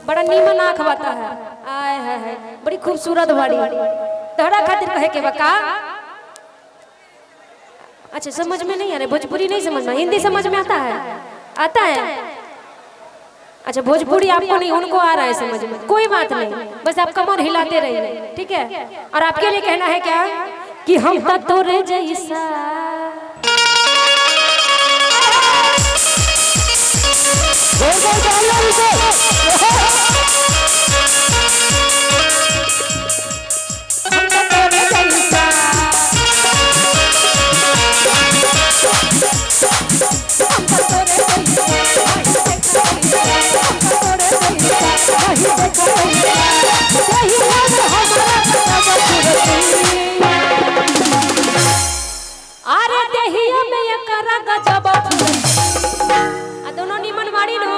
बड़ा नीमन आँख बाता है, आय है बड़ी खूबसूरत बाड़ी तोहरा खातिर कहे के बका। अच्छा समझ में नहीं आ रहा, भोजपुरी नहीं समझ में, हिंदी समझ में आता है? आता है। अच्छा भोजपुरी आपको नहीं, उनको आ रहा है समझ में, कोई बात नहीं, बस आप कमर हिलाते रहिए, ठीक है। और आपके लिए कहना है क्या कि हम तोरे जैसा दोनों निमन मारी नो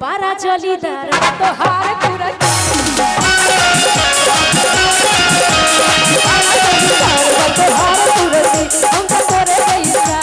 बारा चली दर तो हार तुरंत हम तो तोरे जैसा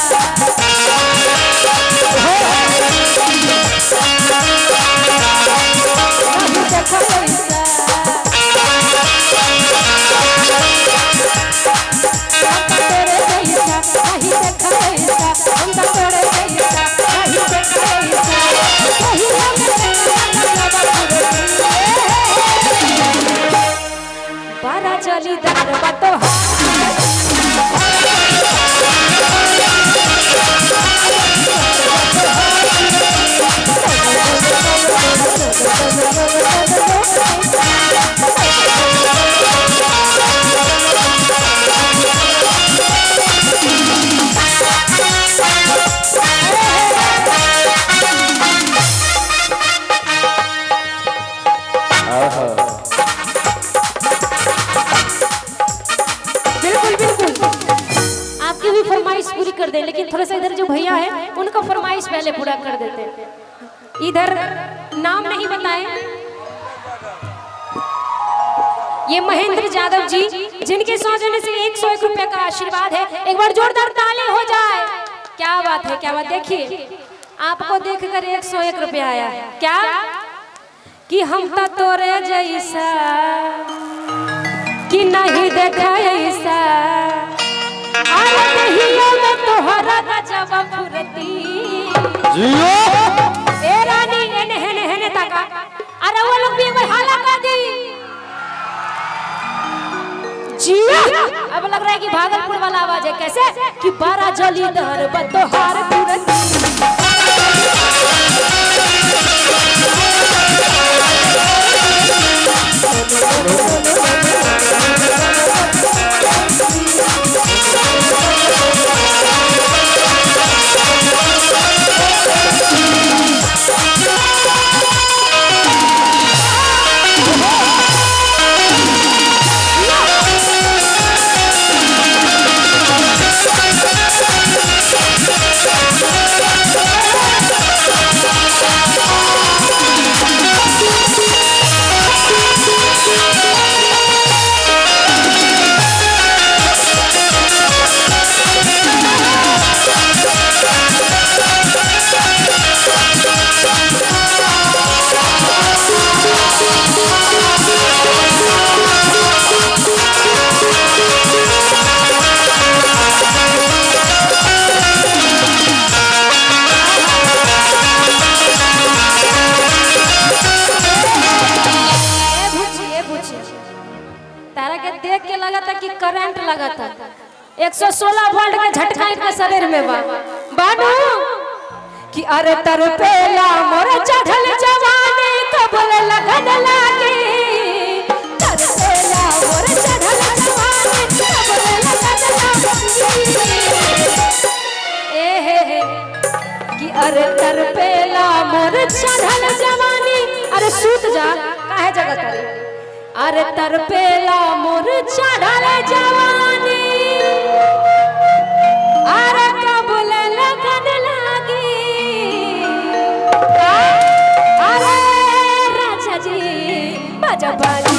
चली दरबा तो पूरी कर दे, लेकिन थोड़ा सा इधर जो भैया है उनका फरमाइश पहले पूरा कर देते हैं। इधर नाम नहीं बताए, ये महेंद्र यादव जी जिनके सौजन्य से 101 रुपए का आशीर्वाद है। एक बार जोरदार ताली हो जाए। क्या बात है, क्या बात। देखिए आपको देखकर 101 रुपया आया, क्या कि हम तो तोरे जैसा कि नहीं देखा ऐसा तोहरा गजब फुरती जियो ए रानी एने हेने हेने तका। अरे वो लोग भी एक बार हाला कर दी जियो। अब लग रहा है कि भागलपुर वाला आवाज है, कैसे कि बारा जली दहर बतोहार फुरती देख के लगा था कि करंट लगा था। 116 वोल्ट का झटका इनके शरीर में बानू कि अरे तरपेला मोर चढ़ल जवानी कबल लगन लागे। तरपेला मोर चढ़ल जवानी कबल लगन लागे। ए हे कि अरे तरपेला मोर चढ़ल जवानी। अरे सूत जा काहे जगत रे। अरे तरपेला मोर चढ़ल जवानी अरे कबल लगन राजा बाजी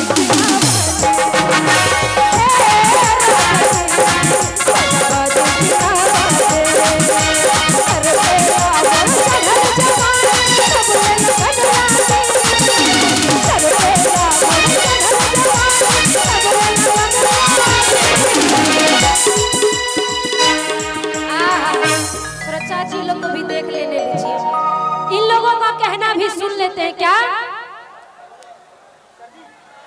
चाची लोग को भी देख लेने दीजिए। इन लोगों का कहना भी सुन लेते हैं क्या?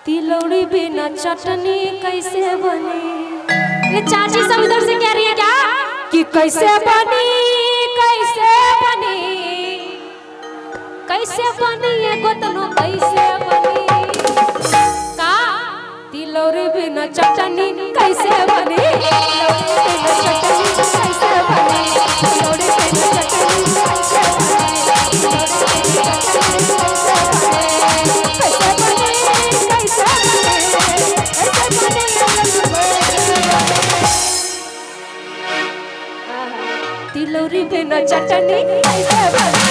तिलौड़ी बिना चटनी कैसे बनी? ये चाची सब इधर से कह रही है क्या कि कैसे बनी कैसे बनी कैसे बनी ये गोतनो कैसे बनी का? तिलौड़ी बिना चटनी कैसे बनी? तिलौड़ी बिना चटनी कैसे बनी?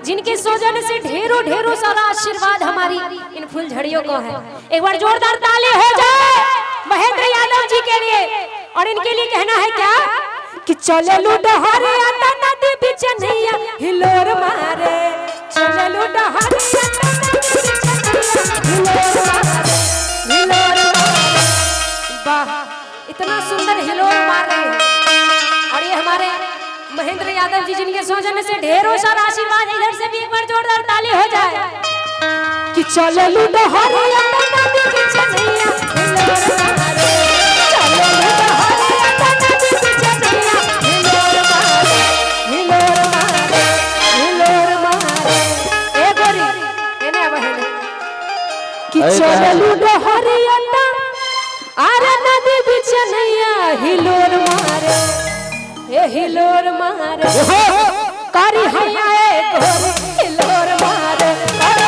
जिनके सौजन्य से ढेरों ढेरों सारा आशीर्वाद हमारी इन फुलझड़ियों को है। एक बार जोरदार ताली हो जाए महेंद्र यादव जी के लिए। और इनके लिए कहना है क्या कि चले लुडहरे आता नदी बीच नैया हिलोर मारे, चले लुडहरे आता नदी बीच नैया हिलोर मारे। वाह, इतना सुंदर हिलोर मार रहे हैं। और ये हमारे महेंद्र यादव जी जिनके सौजन्य से ढेरों सारा आशीर्वाद, इधर से भी एक बार जोरदार ताली हो जाए कि चले लुडहरे आता नदी बीच नैया हिलोर मारे, चले लुडहरे आता नदी बीच नैया हिलोर मारे, हिलोर मारे, हिलोर मारे। ए गोरी एने बहन कि चले लुडहरे आता आरे नदी बीच नैया हिलोर मारे, ए हिलोर मारे कारी हैया ए गोरी हिलोर मारे, कारी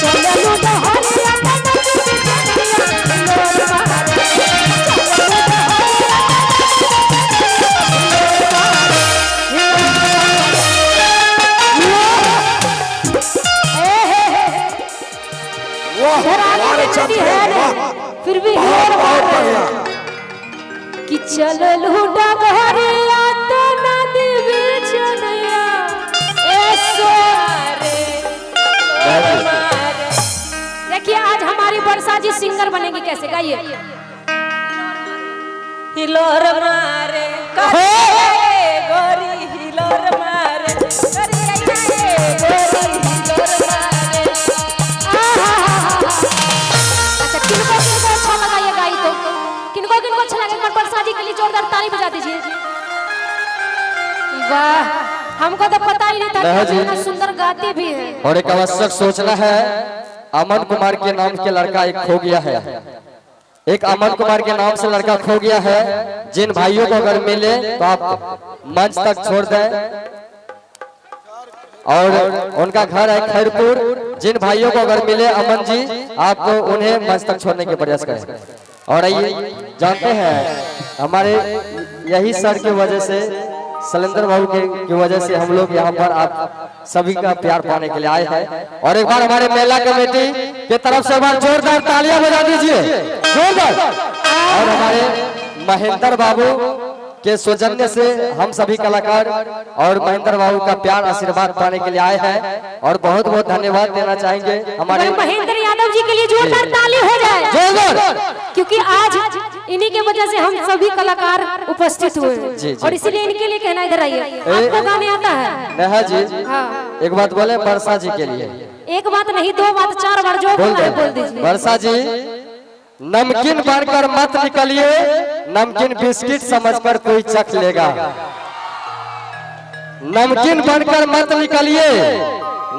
चले लुडहरे आता नदी बीच नैया हिलोर मारे, फिर भी कि चल लूटा घरे आता नदी बीच नैया ए सोरे। देखिए आज हमारी वर्षा जी सिंगर बनेंगी, कैसे गाइए। हिलोर मारे गोरी हिलोर मारे, गोरी हिलोर मारे। किनको अच्छा लगा ये गाई तो किनको अच्छा लगा एक बार वर्षा जी के लिए जोरदार ताली बजा दीजिए। वाह, हमको तो पता ही नहीं था कि इतना सुंदर गाती भी है। और एक आवश्यक सूचना है, अमन कुमार के नाम के लड़का एक खो गया है। एक अमन कुमार के नाम से लड़का खो गया है। जिन भाइयों को अगर मिले तो आप मंच तक छोड़ दें। और उनका घर है खैरपुर। जिन भाइयों को अगर मिले अमन जी, आप उन्हें मंच तक छोड़ने के प्रयास करें। और ये जानते हैं हमारे यही सर की वजह से, शैलेंद्र बाबू की वजह से हम लोग यहाँ पर आप सभी का प्यार पाने के लिए आए हैं। और एक बार हमारे मेला कमेटी के तरफ से एक बार जोरदार तालियां बजा दीजिए, जोरदार। और हमारे महेंद्र बाबू के सौजन्य से हम सभी कलाकार और महेंद्र बाबू का प्यार आशीर्वाद पाने के लिए आए हैं और बहुत बहुत धन्यवाद देना चाहेंगे हमारे महेंद्र यादव जी के लिए जोरदार ताली हो जाए, क्योंकि आज इन्हीं के वजह से हम सभी कलाकार उपस्थित हुए और इसीलिए इनके लिए कहना, इधर आइए। आपको गाने आता है? नेहा जी हाँ। एक बात बोले वर्षा जी के लिए, एक बात नहीं 2 बात 4 बार जो बोल दीजिए। वर्षा जी नमकीन बनकर मत निकलिए, नमकीन बिस्किट समझकर कोई चख लेगा। नमकीन बनकर मत निकलिए,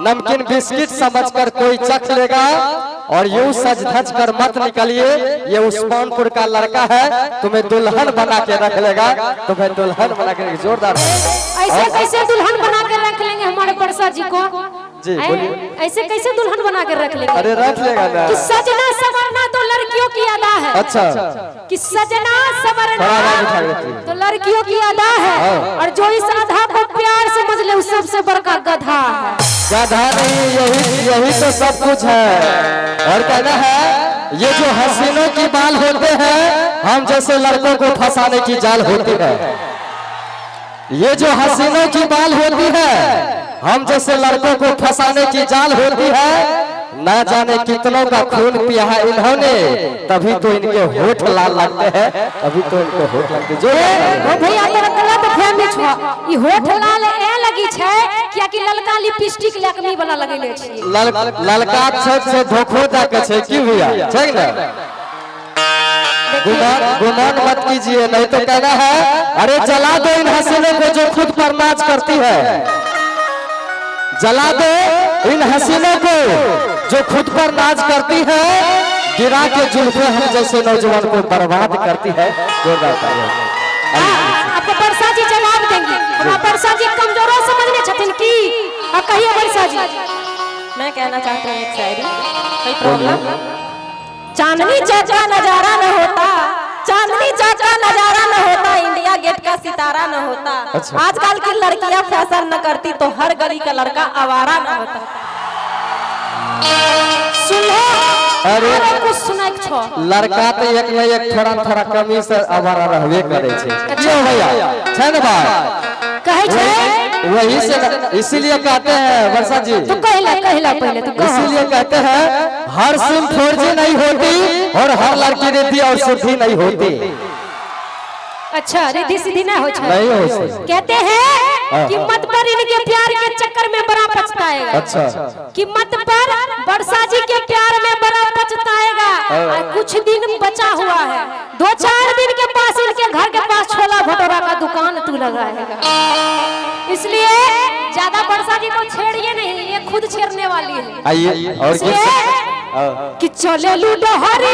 नमकीन बिस्किट समझकर कोई चख लेगा। और यूं सज धज कर मत निकलिए, ये उस्मानपुर का लड़का है, तुम्हें दुल्हन बना के रख लेगा, तुम्हें दुल्हन बना के। जोरदार। ऐसे कैसे दुल्हन बना के रख लेंगे हमारे वर्षा जी को? जी बोलिए। ऐसे कैसे दुल्हन बना के रख लेंगे? अरे रख लेगा ना। कि सजना संवरना तो लड़कियों की अदा है। अच्छा। कि सजना संवरना तो लड़कियों की अदा है, और जो इस अदा को प्यार समझ ले उस सबसे बड़का गधा है। गधा नहीं, यही तो सब कुछ है। और कहना है ये जो हसीनों की बाल होते हैं, हम जैसे लड़कों को फंसाने की जाल होती है। ये जो हसीनों की बाल होती है, हम जैसे लड़कों को फंसाने की जाल होती है। ना जाने कितनों का खून पिया है इन्होंने, तभी तो इनके होठ लाल लगते हैं, तभी तो इनके होठ लगते जो भैया तेरा गलत फहमी छ। ई होठ लाल ए लगी छै किया कि ललका लिपस्टिक लकमी वाला लगेले छी। ललका छत से धोखो दा के छै की भैया, छै ना? गुमान मत कीजिए, नहीं तो कहना है अरे जला दो इन हसीनों को जो खुद पर नाच करती है। जला दो इन हसीनों को जो खुद पर नाच करती है, गिरा के जुल्फे हम जैसे नौजवान को बर्बाद करती है। आपको वर्षा जी जवाब देंगे। हम वर्षा जी कमजोरों समझने छथिन की? अब कहिए वर्षा जी। मैं कहना चाहती हूँ एक शायरी, कोई प्रॉब्लम? चांदनी चौका नजारा न होता, चांदनी चौका नजारा न होता, इंडिया गेट का सितारा न होता। अच्छा। आजकल की लड़कियां फैशन न करती तो हर गली का लड़का आवारा न होता। सुनो अरे कुछ सुनाई छो। लड़का तो एक न एक थोड़ा कमी से आवारा रहबे करे छे। क्यों भैया, छै न बात? कहे छे वही से इसीलिए कहते हैं वर्षा जी, तो कहला पहले तो इसीलिए कहते हैं हर सिम 4G नहीं होती और हर लड़की रिद्धि और सिद्धि नहीं होती। अच्छा, रिद्धि सिद्धि नहीं हो नहीं हो सकती। कहते हैं कि मत पर इनके प्यार के चक्कर में बड़ा पछताएगा। अच्छा। कि मत पर वर्षा जी के प्यार में बड़ा पछताएगा। कुछ दिन बचा हुआ है, 2-4 दिन के पास इनके घर के पास छोला भटूरा का दुकान तू लगाएगा। इसलिए ज्यादा वर्षा जी को छेड़िए नहीं, ये खुद छेड़ने वाली है। आइए और कि चले लूडो हरे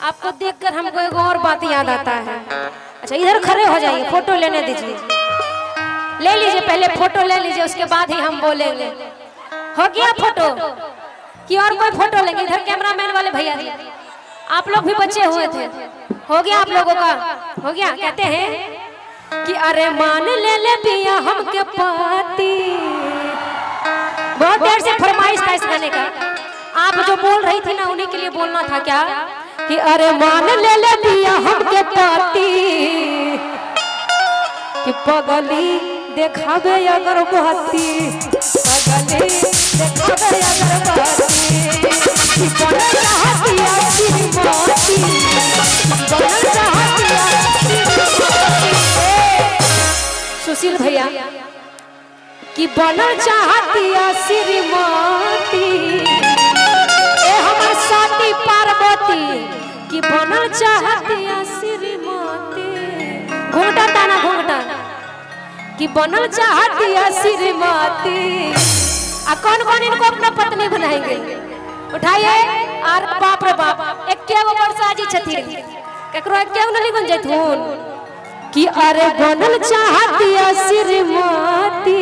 आपको देखकर हमको एक और बात याद आता है। अच्छा इधर खड़े हो जाइए, फोटो लेने दीजिए। ले लीजिए, पहले फोटो ले लीजिए, उसके बाद ही हम बोलेंगे। हो गया फोटो कि और कोई फोटो लेंगे? इधर कैमरामैन वाले भैया जी, आप लोग भी बचे हुए थे। हो गया आप लोगों का? हो गया। कहते हैं कि अरे मान ले पिया हमके पाती। बहुत देर से फरमाइश था इस गाने का। आप जो बोल रही थी ना, उन्हीं के लिए बोलना था क्या कि अरे मान ले पिया हमके पाती, कि पगली देखावे अगर बहती, पगली देखावे अगर बहती, कि सुशील भैया कि बनल चाहतिया श्रीमती ए हमर सती पार्वती कि बनल चाहतिया श्रीमती घूंघटा ताना घूंघटा कि बनल चाहतिया श्रीमती आ कौन कौन इनको अपना पत्नी बनाएंगे उठाइए और बाप रे बाप एकेगो वर्षा जी छथिन ककरो एकेगो नहीं गुन जैथुन कि अरे बनल चाहतिया श्रीमती